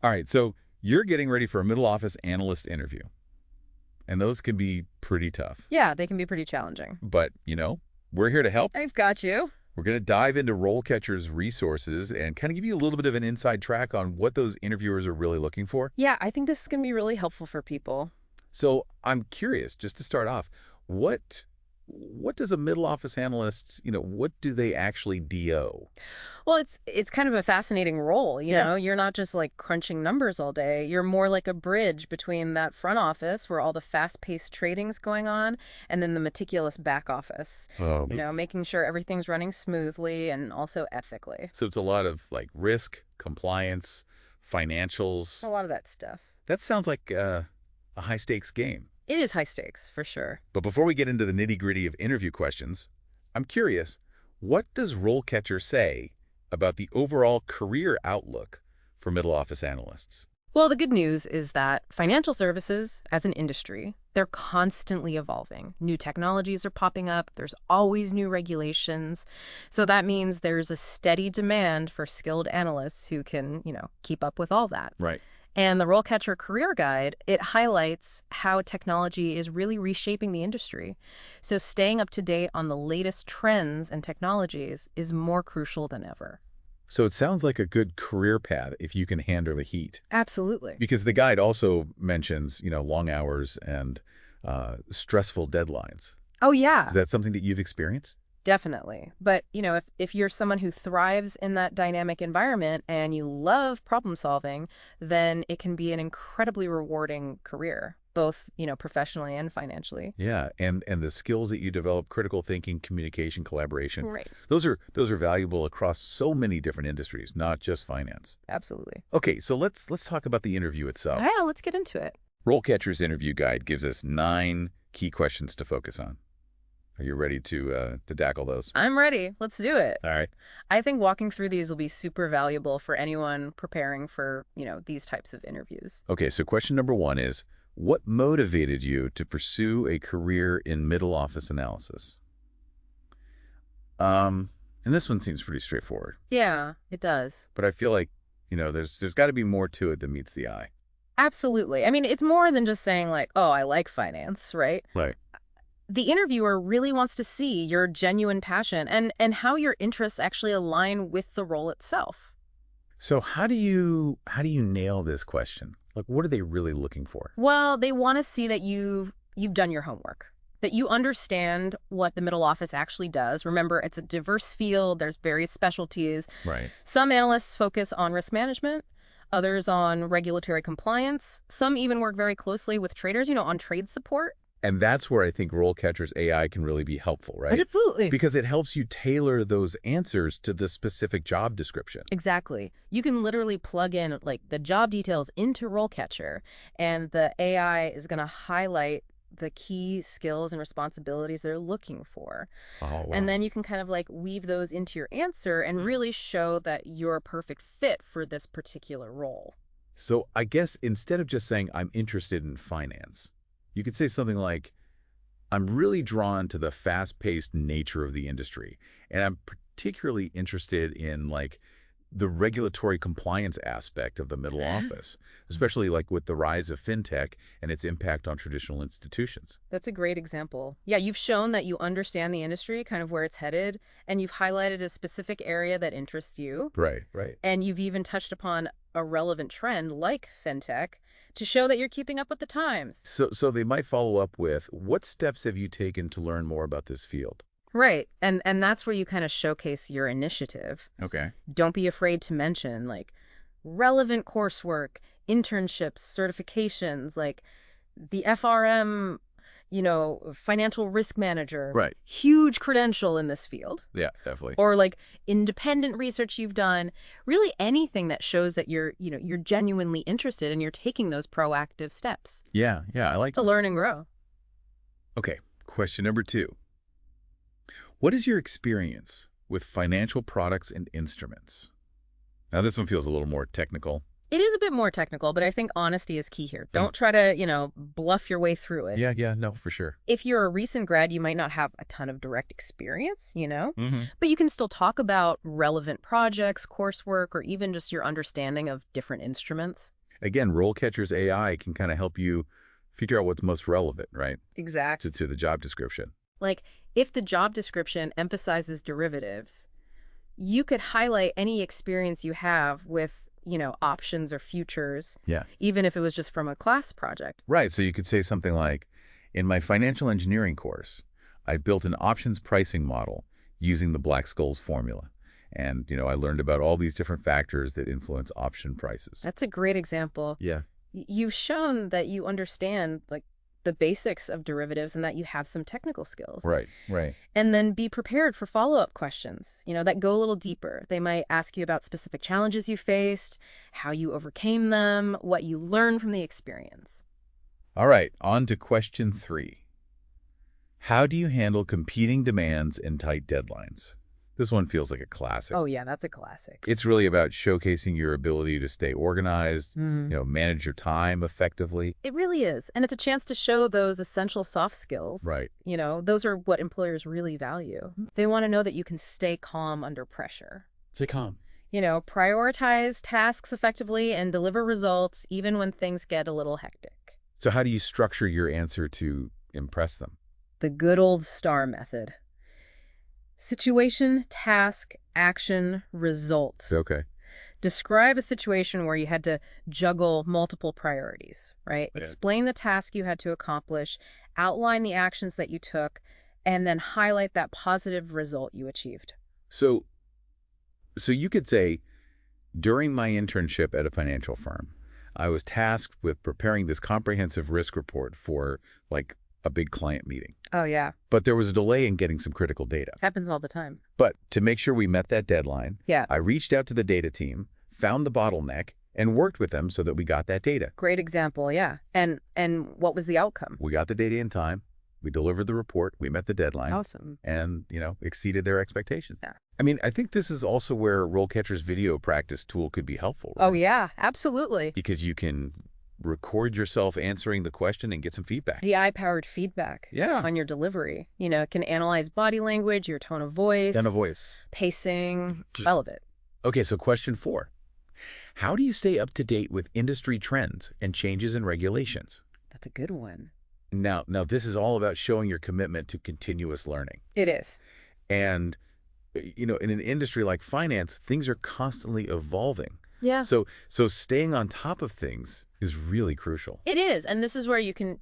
All right, so you're getting ready for a middle office analyst interview, and those can be pretty tough. Yeah, they can be pretty challenging. But, we're here to help. I've got you. We're going to dive into RoleCatcher's resources and kind of give you a little bit of an inside track on what those interviewers are really looking for. Yeah, I think this is going to be really helpful for people. So I'm curious, just to start off, what does a middle office analyst, what do they actually do? Well, it's kind of a fascinating role, you Yeah. know? You're not just like crunching numbers all day. You're more like a bridge between that front office where all the fast-paced trading's going on and then the meticulous back office. Oh, Making sure everything's running smoothly and also ethically. so it's a lot of like risk, compliance, financials. A lot of that stuff. That sounds like a high stakes game. It is high stakes, for sure. But before we get into the nitty-gritty of interview questions, I'm curious, what does RoleCatcher say about the overall career outlook for middle office analysts? Well, the good news is that financial services, as an industry, they're constantly evolving. New technologies are popping up. There's always new regulations. So that means there's a steady demand for skilled analysts who can, keep up with all that. Right. And the RoleCatcher Career Guide, it highlights how technology is really reshaping the industry. So staying up to date on the latest trends and technologies is more crucial than ever. So it sounds like a good career path if you can handle the heat. Absolutely. Because the guide also mentions, long hours and stressful deadlines. Oh, yeah. Is that something that you've experienced? Definitely. But, if you're someone who thrives in that dynamic environment and you love problem solving, then it can be an incredibly rewarding career, both, professionally and financially. Yeah, and the skills that you develop, critical thinking, communication, collaboration, Right. those are valuable across so many different industries, not just finance. Absolutely. Okay, so let's talk about the interview itself. Yeah, let's get into it. RoleCatcher's interview guide gives us 9 key questions to focus on. Are you ready to tackle those? I'm ready. Let's do it. All right. I think walking through these will be super valuable for anyone preparing for, these types of interviews. Okay, so question number 1 is, what motivated you to pursue a career in middle office analysis? And this one seems pretty straightforward. Yeah, it does. But I feel like, there's got to be more to it than meets the eye. Absolutely. I mean, it's more than just saying like, oh, I like finance, right? Right. The interviewer really wants to see your genuine passion and how your interests actually align with the role itself. So how do you nail this question? Like, what are they really looking for? Well, they want to see that you've done your homework, that you understand what the middle office actually does. Remember, it's a diverse field. There's various specialties. Right. Some analysts focus on risk management, others on regulatory compliance. Some even work very closely with traders, on trade support. And that's where I think RoleCatcher's AI can really be helpful, right? Absolutely. Because it helps you tailor those answers to the specific job description. Exactly. You can literally plug in like the job details into RoleCatcher, and the AI is going to highlight the key skills and responsibilities they're looking for. Oh, wow. And then you can kind of like weave those into your answer and really show that you're a perfect fit for this particular role. So I guess instead of just saying, I'm interested in finance, you could say something like, I'm really drawn to the fast-paced nature of the industry, and I'm particularly interested in like the regulatory compliance aspect of the middle office, especially like with the rise of fintech and its impact on traditional institutions. That's a great example. Yeah, you've shown that you understand the industry, kind of where it's headed, and you've highlighted a specific area that interests you. Right, right. And you've even touched upon a relevant trend like fintech to show that you're keeping up with the times. So they might follow up with, what steps have you taken to learn more about this field? Right. And that's where you kind of showcase your initiative. Okay. Don't be afraid to mention like relevant coursework, internships, certifications, like the FRM, financial risk manager. Right. Huge credential in this field. Yeah, definitely. Or like independent research you've done, really anything that shows that you're genuinely interested and you're taking those proactive steps Yeah, I like to learn and grow. Okay, question number 2. What is your experience with financial products and instruments? Now, this one feels a little more technical. It is a bit more technical, but I think honesty is key here. Don't try to, bluff your way through it. Yeah, no, for sure. If you're a recent grad, you might not have a ton of direct experience, Mm-hmm. but you can still talk about relevant projects, coursework, or even just your understanding of different instruments. Again, RoleCatcher's AI can kind of help you figure out what's most relevant, right, Exactly. to the job description. Like, if the job description emphasizes derivatives, you could highlight any experience you have with, options or futures, Yeah. even if it was just from a class project. Right, so you could say something like, in my financial engineering course, I built an options pricing model using the Black-Scholes formula. And, I learned about all these different factors that influence option prices. That's a great example. Yeah. You've shown that you understand, like, the basics of derivatives and that you have some technical skills. Right. And then be prepared for follow-up questions, that go a little deeper. They might ask you about specific challenges you faced, how you overcame them, what you learned from the experience. All right, on to question 3. How do you handle competing demands and tight deadlines? This one feels like a classic. Oh, yeah, that's a classic. It's really about showcasing your ability to stay organized, manage your time effectively. It really is. And it's a chance to show those essential soft skills. Right. Those are what employers really value. They want to know that you can stay calm under pressure. Stay calm. Prioritize tasks effectively and deliver results even when things get a little hectic. So how do you structure your answer to impress them? The good old STAR method. Situation, task, action, result. Okay. Describe a situation where you had to juggle multiple priorities, right? Yeah. Explain the task you had to accomplish, outline the actions that you took, and then highlight that positive result you achieved. So you could say, during my internship at a financial firm, I was tasked with preparing this comprehensive risk report for, like, a big client meeting. Oh, yeah. But there was a delay in getting some critical data. Happens all the time. But to make sure we met that deadline, Yeah. I reached out to the data team, found the bottleneck, and worked with them so that we got that data. Great example, yeah. And what was the outcome? We got the data in time, we delivered the report, we met the deadline, Awesome. and, exceeded their expectations. Yeah. I mean, I think this is also where RoleCatcher's video practice tool could be helpful. Oh, right? yeah, absolutely. Because you can record yourself answering the question and get some feedback. The AI-powered feedback Yeah. on your delivery. It can analyze body language, your tone of voice, pacing, all of it. Okay, so question 4. How do you stay up to date with industry trends and changes in regulations? That's a good one. Now this is all about showing your commitment to continuous learning. It is. And, in an industry like finance, things are constantly evolving. Yeah. So staying on top of things is really crucial. It is. And this is where you can,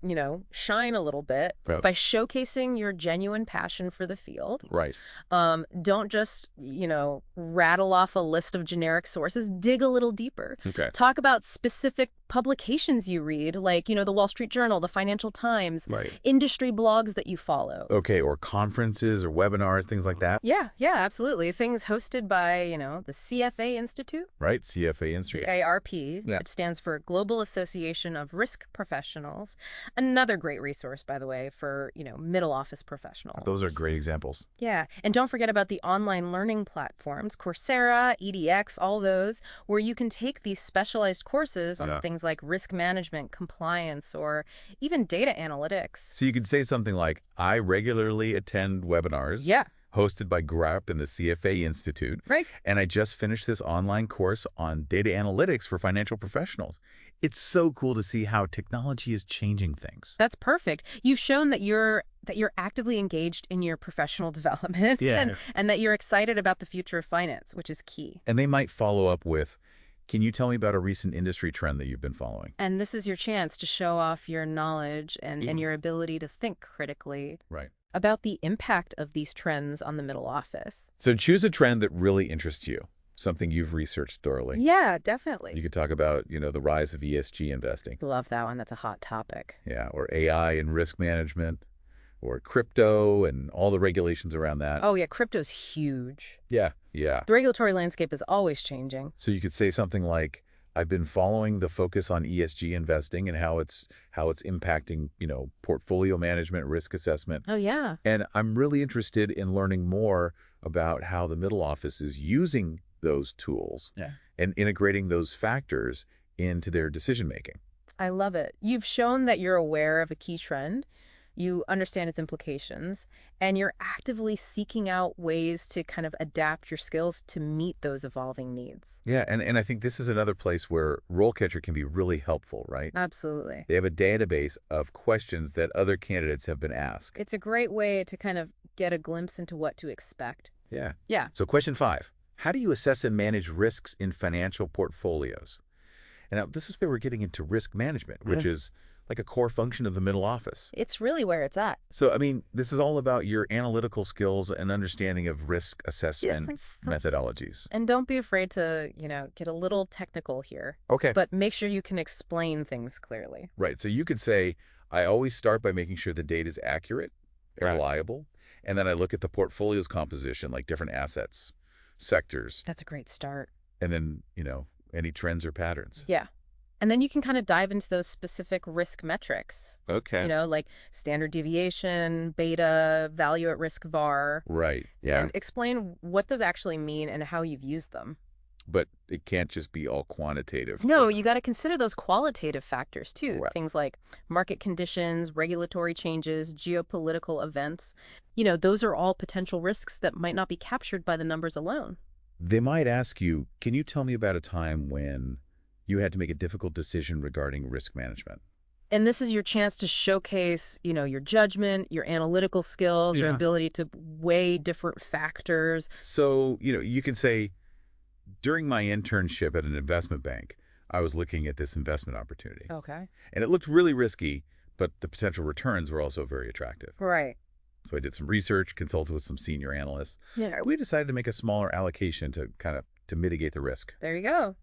shine a little bit Right. by showcasing your genuine passion for the field. Right. Don't just, rattle off a list of generic sources. Dig a little deeper. Okay. Talk about specific publications you read, like, the Wall Street Journal, the Financial Times, Right. industry blogs that you follow. Okay, or conferences or webinars, things like that. Yeah, absolutely. Things hosted by, the CFA Institute. Right, CFA Institute. CARP, Yeah. which stands for Global Association of Risk Professionals. Another great resource, by the way, for, middle office professionals. Those are great examples. Yeah. And don't forget about the online learning platforms, Coursera, EDX, all those, where you can take these specialized courses on things like risk management, compliance, or even data analytics. So you could say something like, I regularly attend webinars. Yeah. Hosted by GRAP and the CFA Institute. Right. And I just finished this online course on data analytics for financial professionals. It's so cool to see how technology is changing things. That's perfect. You've shown that you're actively engaged in your professional development. Yeah. And that you're excited about the future of finance, which is key. And they might follow up with, can you tell me about a recent industry trend that you've been following? And this is your chance to show off your knowledge and your ability to think critically. Right. About the impact of these trends on the middle office. So choose a trend that really interests you, something you've researched thoroughly. Yeah, definitely. You could talk about, the rise of ESG investing. Love that one. That's a hot topic. Yeah, or AI and risk management, or crypto and all the regulations around that. Oh, yeah, crypto's huge. Yeah. The regulatory landscape is always changing. So you could say something like, I've been following the focus on ESG investing and how it's impacting, portfolio management, risk assessment. Oh, yeah. And I'm really interested in learning more about how the middle office is using those tools and integrating those factors into their decision-making. I love it. You've shown that you're aware of a key trend, you understand its implications, and you're actively seeking out ways to kind of adapt your skills to meet those evolving needs. Yeah, and I think this is another place where RoleCatcher can be really helpful, right? Absolutely. They have a database of questions that other candidates have been asked. It's a great way to kind of get a glimpse into what to expect. Yeah. Yeah. So question 5, how do you assess and manage risks in financial portfolios? And now this is where we're getting into risk management, which is like a core function of the middle office. It's really where it's at. So, I mean, this is all about your analytical skills and understanding of risk assessment methodologies. And don't be afraid to, get a little technical here. Okay. But make sure you can explain things clearly. Right. So you could say, I always start by making sure the data is accurate and reliable. And then I look at the portfolio's composition, like different assets, sectors, That's a great start. and then, any trends or patterns. Yeah. And then you can kind of dive into those specific risk metrics, Okay. like standard deviation, beta, value at risk VAR, Right. Yeah. and explain what those actually mean and how you've used them. But it can't just be all quantitative. No, you got to consider those qualitative factors too. Right. Things like market conditions, regulatory changes, geopolitical events. Those are all potential risks that might not be captured by the numbers alone. They might ask you, can you tell me about a time when you had to make a difficult decision regarding risk management? And this is your chance to showcase, your judgment, your analytical skills, your ability to weigh different factors. So, you can say, during my internship at an investment bank, I was looking at this investment opportunity. Okay. And it looked really risky, but the potential returns were also very attractive. Right. So I did some research, consulted with some senior analysts. Yeah. We decided to make a smaller allocation to mitigate the risk. There you go.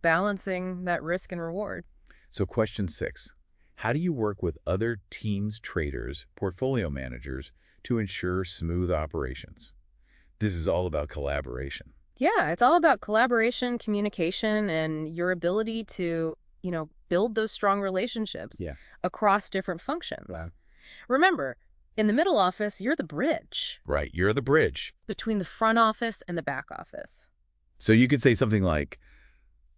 Balancing that risk and reward. So question 6, how do you work with other teams, traders, portfolio managers to ensure smooth operations? This is all about collaboration. Yeah, it's all about collaboration, communication, and your ability to, build those strong relationships across different functions. Wow. Remember, in the middle office, you're the bridge Right, you're the bridge. between the front office and the back office. So you could say something like,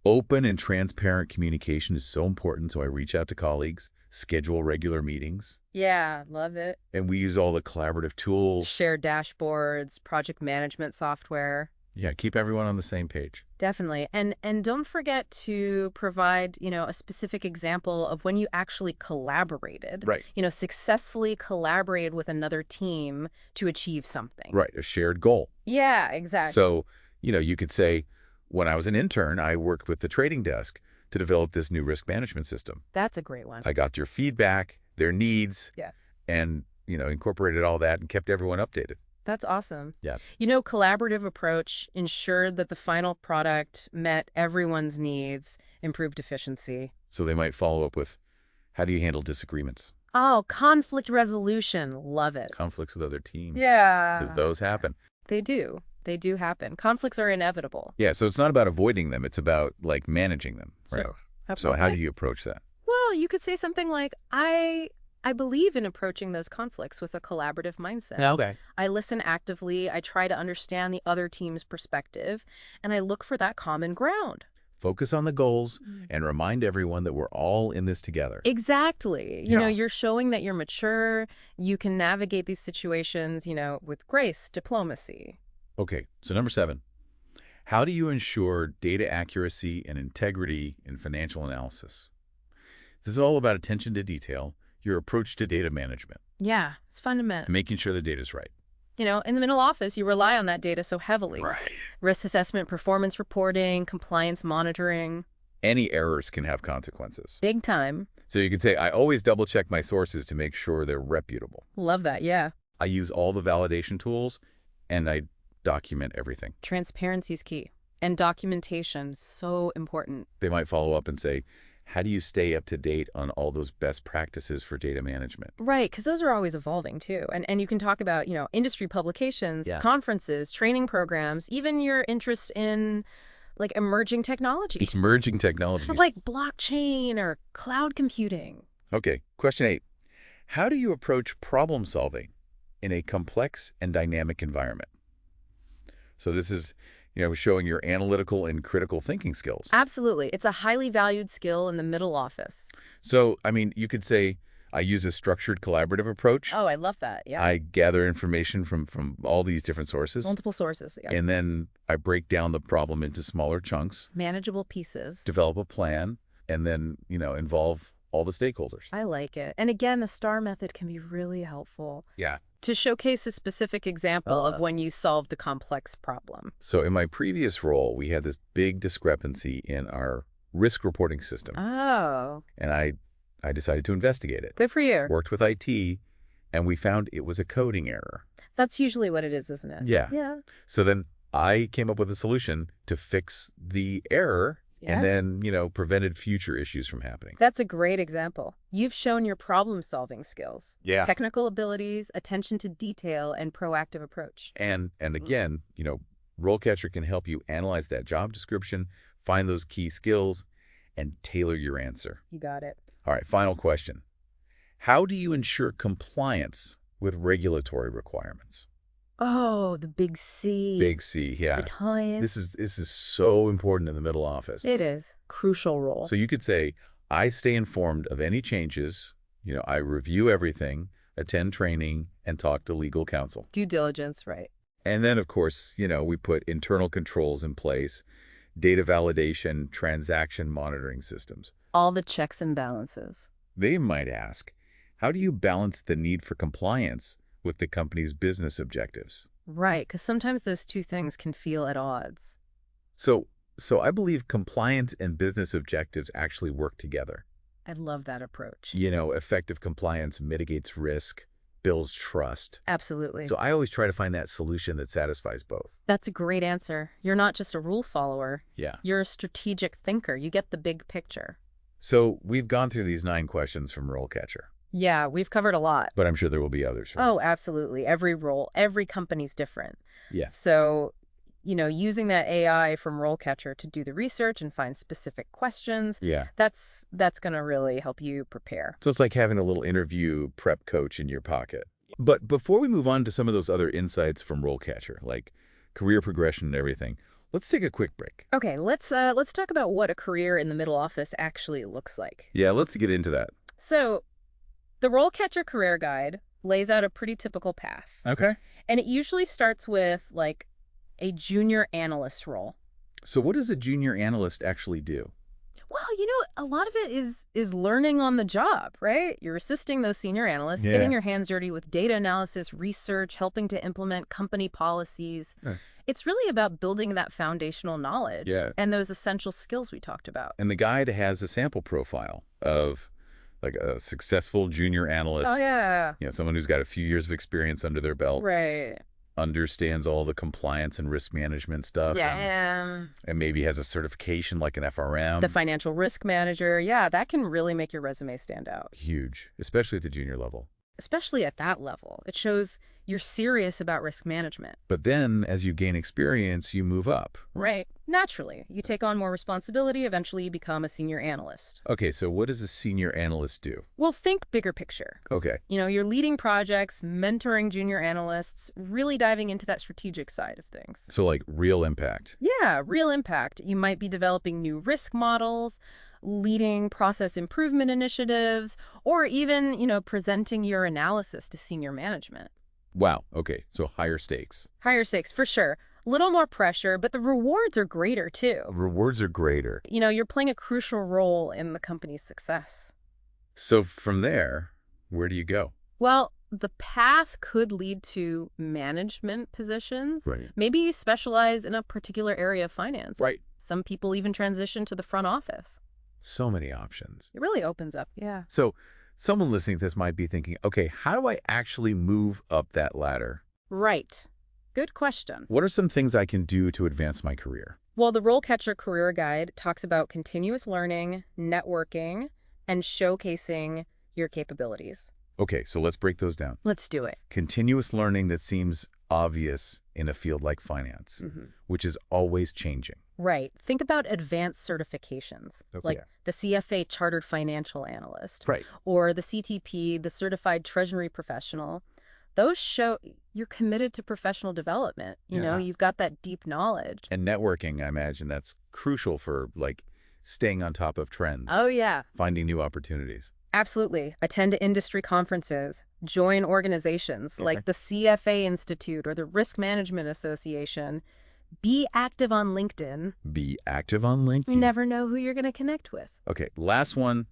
open and transparent communication is so important, so I reach out to colleagues, schedule regular meetings, Yeah, love it. and we use all the collaborative tools. Share dashboards, project management software. Yeah, keep everyone on the same page. Definitely. And don't forget to provide, a specific example of when you actually collaborated. Right. Successfully collaborated with another team to achieve something. Right, a shared goal. Yeah, exactly. So, you could say, when I was an intern, I worked with the trading desk to develop this new risk management system. That's a great one. I got their feedback, their needs, Yeah. and, incorporated all that and kept everyone updated. That's awesome. Yeah. Collaborative approach ensured that the final product met everyone's needs, improved efficiency. So they might follow up with, how do you handle disagreements? Oh, conflict resolution. Love it. Conflicts with other teams. Yeah. Because those happen. They do. They do happen. Conflicts are inevitable. Yeah, so it's not about avoiding them. It's about, managing them. Right. So how do you approach that? Well, you could say something like, I believe in approaching those conflicts with a collaborative mindset. Okay. I listen actively, I try to understand the other team's perspective, and I look for that common ground. Focus on the goals and remind everyone that we're all in this together. Exactly. You're showing that you're mature, you can navigate these situations, with grace, diplomacy. Okay, so number 7, how do you ensure data accuracy and integrity in financial analysis? This is all about attention to detail, your approach to data management, Yeah, it's fundamental. making sure the data is right. In the middle office, you rely on that data so heavily. Right. Risk assessment, performance reporting, compliance monitoring. Any errors can have consequences. Big time. So you could say, I always double check my sources to make sure they're reputable. Love that, yeah. I use all the validation tools and I document everything. Transparency is key. And documentation, so important. They might follow up and say, how do you stay up to date on all those best practices for data management? Right, because those are always evolving too. And you can talk about, industry publications, conferences, training programs, even your interest in emerging technologies. Emerging technologies. Like blockchain or cloud computing. Okay, question 8. How do you approach problem solving in a complex and dynamic environment? So this is, showing your analytical and critical thinking skills. Absolutely. It's a highly valued skill in the middle office. So, I mean, you could say I use a structured collaborative approach. Oh, I love that. Yeah. I gather information from all these different sources. Multiple sources. Yeah. And then I break down the problem into smaller chunks, Manageable pieces. develop a plan, and then, involve all the stakeholders. I like it. And again, the STAR method can be really helpful Yeah. to showcase a specific example of when you solved a complex problem. So in my previous role, we had this big discrepancy in our risk reporting system. Oh, And I decided to investigate it. good for you. Worked with IT, and we found it was a coding error. That's usually what it is, isn't it? Yeah. Yeah. So then I came up with a solution to fix the error Yeah. and then, prevented future issues from happening. That's a great example. You've shown your problem-solving skills, Yeah. technical abilities, attention to detail, and proactive approach. And again, RoleCatcher can help you analyze that job description, find those key skills, and tailor your answer. You got it. All right, final question. How do you ensure compliance with regulatory requirements? Oh, the big C. Big C, yeah. The time. This is so important in the middle office. It is. Crucial role. So you could say, I stay informed of any changes, I review everything, attend training, and talk to legal counsel. Due diligence, right. And then, of course, we put internal controls in place, data validation, transaction monitoring systems. All the checks and balances. They might ask, how do you balance the need for compliance with the company's business objectives? Right, because sometimes those two things can feel at odds. So I believe compliance and business objectives actually work together. I love that approach. Effective compliance mitigates risk, builds trust. Absolutely. So I always try to find that solution that satisfies both. That's a great answer. You're not just a rule follower. Yeah. You're a strategic thinker. You get the big picture. So we've gone through these 9 questions from RoleCatcher, Yeah, we've covered a lot. but I'm sure there will be others. Right? Oh, absolutely. Every role, every company's different. Yeah. So, using that AI from RoleCatcher to do the research and find specific questions, Yeah. that's going to really help you prepare. So it's like having a little interview prep coach in your pocket. But before we move on to some of those other insights from RoleCatcher, like career progression and everything, let's take a quick break. Okay, let's talk about what a career in the middle office actually looks like. Yeah, let's get into that. So, the RoleCatcher Career Guide lays out a pretty typical path. Okay. And it usually starts with, a junior analyst role. So what does a junior analyst actually do? Well, a lot of it is learning on the job, right? You're assisting those senior analysts, getting your hands dirty with data analysis, research, helping to implement company policies. It's really about building that foundational knowledge and those essential skills we talked about. And the guide has a sample profile of like a successful junior analyst. Oh, yeah. Someone who's got a few years of experience under their belt. Right. Understands all the compliance and risk management stuff. Yeah. And maybe has a certification like an FRM. The financial risk manager. Yeah, that can really make your resume stand out. Huge, especially at the junior level. Especially at that level. It shows you're serious about risk management. But then as you gain experience, you move up. Right. Naturally. You take on more responsibility. Eventually, you become a senior analyst. Okay, so what does a senior analyst do? Well, think bigger picture. Okay. You're leading projects, mentoring junior analysts, really diving into that strategic side of things. So like real impact. Yeah, real impact. You might be developing new risk models, leading process improvement initiatives, or even, presenting your analysis to senior management. Wow. Okay. So higher stakes. Higher stakes, for sure. A little more pressure, but the rewards are greater, too. Rewards are greater. You're playing a crucial role in the company's success. So from there, where do you go? Well, the path could lead to management positions. Right. Maybe you specialize in a particular area of finance. Right. Some people even transition to the front office. So many options. It really opens up, yeah. So someone listening to this might be thinking, okay, how do I actually move up that ladder? Right. Good question. What are some things I can do to advance my career? Well, the RoleCatcher Career Guide talks about continuous learning, networking, and showcasing your capabilities. Okay, so let's break those down. Let's do it. Continuous learning that seems obvious in a field like finance, which is always changing. Right. Think about advanced certifications, like Yeah. the CFA Chartered Financial Analyst, Right. or the CTP, the Certified Treasury Professional. Those show you're committed to professional development. Yeah. You've got that deep knowledge. And networking, I imagine that's crucial for, like, staying on top of trends. Oh, yeah. Finding new opportunities. Absolutely. Attend industry conferences, join organizations like the CFA Institute or the Risk Management Association. Be active on LinkedIn. Be active on LinkedIn. You never know who you're going to connect with. Okay, last one,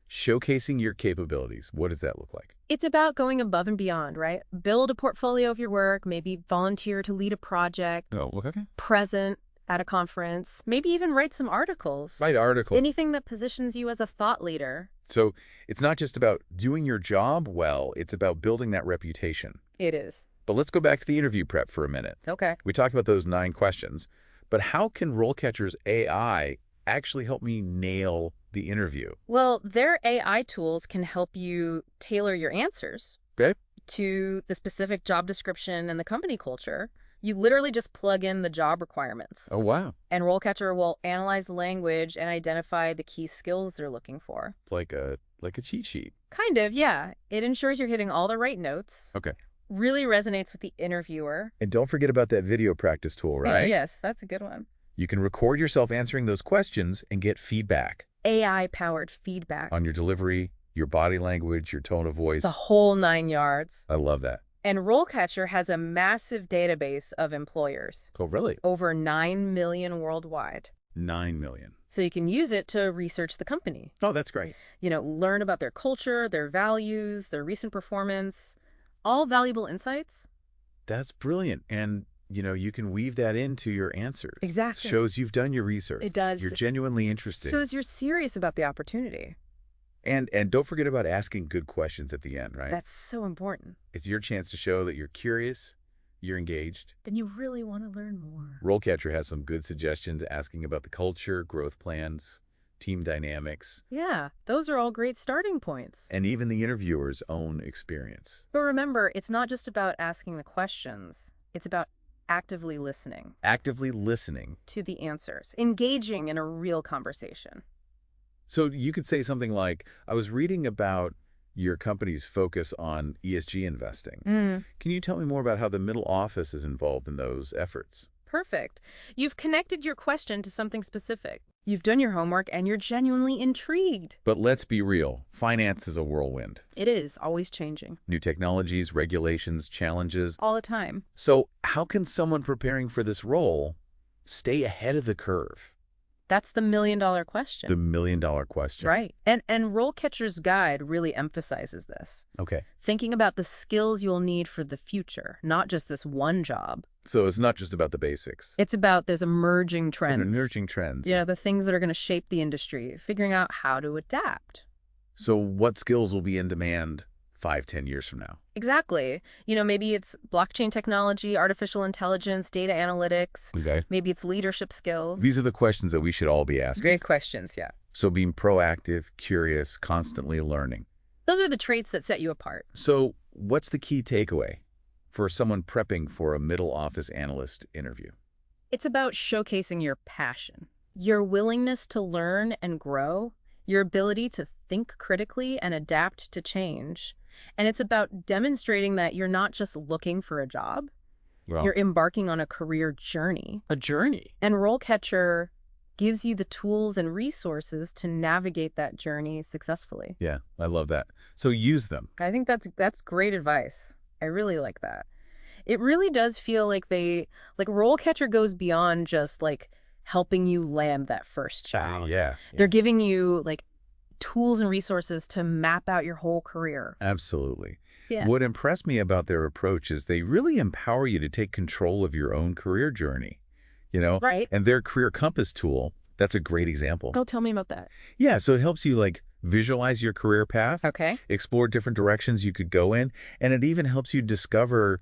showcasing your capabilities. What does that look like? It's about going above and beyond, right? Build a portfolio of your work, maybe volunteer to lead a project, Oh, okay. present at a conference, maybe even write some articles. Write articles. Anything that positions you as a thought leader. So it's not just about doing your job well, it's about building that reputation. It is. But let's go back to the interview prep for a minute. Okay. We talked about those 9 questions, but how can RoleCatcher's AI actually help me nail the interview? Well, their AI tools can help you tailor your answers to the specific job description and the company culture. You literally just plug in the job requirements. Oh, wow. And RoleCatcher will analyze the language and identify the key skills they're looking for. Like a cheat sheet. Kind of, yeah. It ensures you're hitting all the right notes. Okay. Really resonates with the interviewer. And don't forget about that video practice tool, right? Yes, that's a good one. You can record yourself answering those questions and get feedback AI-powered feedback. on your delivery, your body language, your tone of voice. The whole 9 yards. I love that. And RoleCatcher has a massive database of employers. Oh, really? Over 9 million worldwide. 9 million. So you can use it to research the company. Oh, that's great. Learn about their culture, their values, their recent performance. All valuable insights. That's brilliant. And, you can weave that into your answers. Exactly. Shows you've done your research. It does. You're genuinely interested. Shows you're serious about the opportunity. And don't forget about asking good questions at the end, right? That's so important. It's your chance to show that you're curious, you're engaged. And you really want to learn more. RoleCatcher has some good suggestions asking about the culture, growth plans, team dynamics. Yeah, those are all great starting points. And even the interviewer's own experience. But remember, it's not just about asking the questions. It's about actively listening. Actively listening. To the answers. Engaging in a real conversation. So you could say something like, I was reading about your company's focus on ESG investing. Can you tell me more about how the middle office is involved in those efforts? Perfect. You've connected your question to something specific. You've done your homework and you're genuinely intrigued. But let's be real. Finance is a whirlwind. It is always changing. New technologies, regulations, challenges. All the time. So how can someone preparing for this role stay ahead of the curve? That's the million-dollar question. The million-dollar question. Right. And RoleCatcher's guide really emphasizes this. Okay. Thinking about the skills you'll need for the future, not just this one job. So it's not just about the basics. It's about those emerging trends. Emerging trends. Yeah, the things that are going to shape the industry, figuring out how to adapt. So what skills will be in demand 5-10 years from now? Exactly. Maybe it's blockchain technology, artificial intelligence, data analytics. Okay. Maybe it's leadership skills. These are the questions that we should all be asking. Great questions, yeah. So being proactive, curious, constantly learning. Those are the traits that set you apart. So what's the key takeaway for someone prepping for a middle office analyst interview? It's about showcasing your passion, your willingness to learn and grow, your ability to think critically and adapt to change. And it's about demonstrating that you're not just looking for a job. Well, You're embarking on a career journey. a journey. And RoleCatcher gives you the tools and resources to navigate that journey successfully. Yeah, I love that. So use them. I think that's great advice. I really like that. It really does feel like RoleCatcher goes beyond just helping you land that first job. Yeah. They're giving you tools and resources to map out your whole career. Absolutely. Yeah. What impressed me about their approach is they really empower you to take control of your own career journey, Right. And their Career Compass tool, that's a great example. Oh, tell me about that. Yeah, so it helps you visualize your career path, Okay. explore different directions you could go in, and it even helps you discover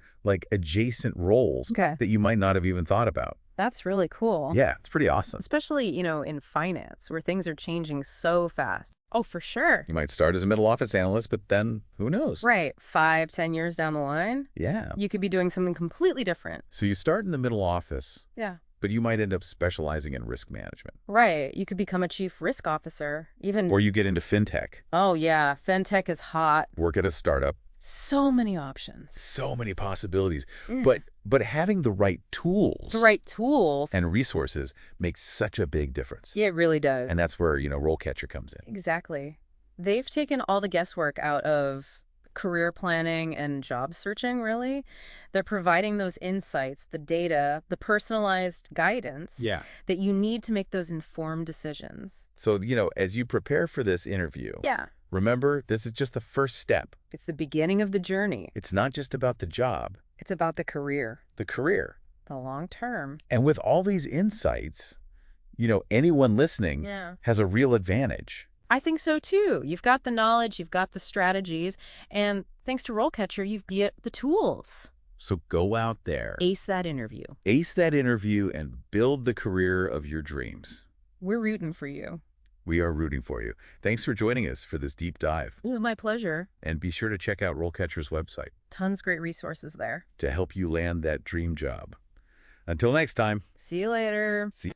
adjacent roles Okay. that you might not have even thought about. That's really cool. Yeah, it's pretty awesome. Especially, in finance where things are changing so fast. Oh, for sure. You might start as a middle office analyst, but then who knows? Right. 5-10 years down the line, Yeah. you could be doing something completely different. So you start in the middle office, Yeah. but you might end up specializing in risk management. Right. You could become a chief risk officer, even. Or you get into fintech, Oh, yeah. Fintech is hot. work at a startup, So many options. So many possibilities. Mm. But having the right tools The right tools. and resources makes such a big difference. Yeah, it really does. And that's where, RoleCatcher comes in. Exactly. They've taken all the guesswork out of career planning and job searching, really. They're providing those insights, the data, the personalized guidance Yeah. that you need to make those informed decisions. So, as you prepare for this interview, Yeah. remember, this is just the first step. It's the beginning of the journey. It's not just about the job, It's about the career, the career. the long term. And with all these insights, anyone listening Yeah. has a real advantage. I think so too. You've got the knowledge, you've got the strategies, and thanks to RoleCatcher, you've got the tools. So go out there, Ace that interview. ace that interview, and build the career of your dreams. We're rooting for you. We are rooting for you. Thanks for joining us for this deep dive. Ooh, my pleasure. And be sure to check out RoleCatcher's website Tons great resources there. to help you land that dream job. Until next time. See you later. See